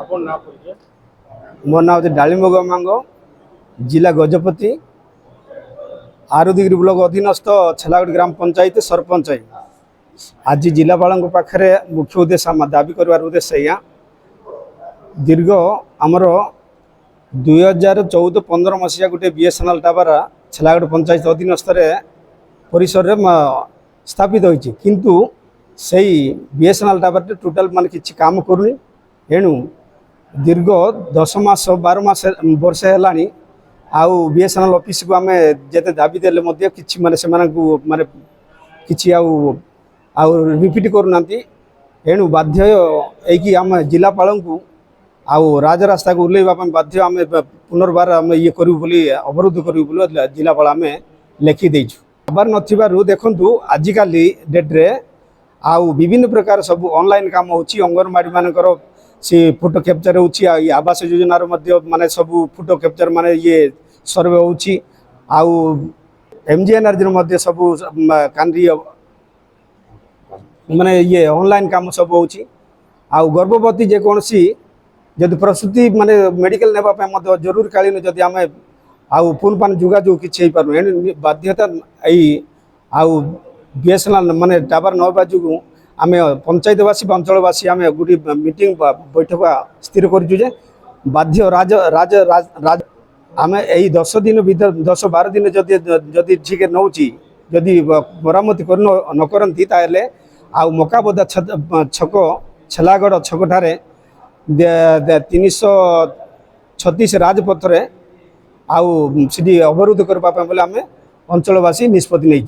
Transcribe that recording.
मोर ना हूँ डालिंब गमांग जिला गजपति आरुदिगिरी ब्लॉक अधीनस्थ छेलागढ़ ग्राम पंचायत सरपंच आज जिलापाल पाखे मुख्य उद्देश्य आम दाबी कर उद्देश्य या दीर्घ आमर 2014-15 मसीहा गोटे बीएसएनएल टावर छेलागढ़ पंचायत अधीनस्थ परिसर स्थापित होती किंतु सही बीएसएनएल टावर टोटाल मान कि काम करूनी एणु दीर्घ 10 मास 12 मास वर्ष है आउ बीएसएनएल ऑफिस को आम जिते दाबी देले मध्य किछि माने से माने किछि आउ रिपीट करूना एणु बाध्य एकी आम जिलापाल को आउ राजरास्ता को उल्लेवाई बाध्य आम पुनर्बार आम ये करूँ बोली अवरोध करूँ बोली जिलापाल आम लेखि देइछु खबर नथिबारु देखंतु आजिकल डेट्रे आउ विभिन्न प्रकार सब ऑनलाइन काम होची अंगनवाड़ी मानकर से फोटो कैप्चर होची आवास योजना माने सब फोटो कैप्चर माने ये सर्वे होची आउ एमजीएनआरजी मध्य सब कांद्री माने ये ऑनलाइन काम सब होची आउ गर्भवती जे कोनसी जदि प्रसूति माने मेडिकल नेबा पे मध्य जरूर कालीन जदि आमे आउ फोन पान जोगाजोग किछि हे पारु एन बाध्यता आई आउ बीएसएनएल माने टावर न बाजू आमे पंचायतवासी अंचलवासी आमे गुडी मीटिंग बैठक स्थिर करिछु जे बाध्य राज राज राज आमे एई 10 दिन भीतर 10-12 दिन जदि जदि ठीक नउची जदि मरामती कर न करंती ताले आउ मकाबदा छक छेलागढ़ छकठारे 336 राजपथ रे आउ सीधी अवरोध करबा पे बोले आमे अंचलवासी निष्पत्ति नहीं।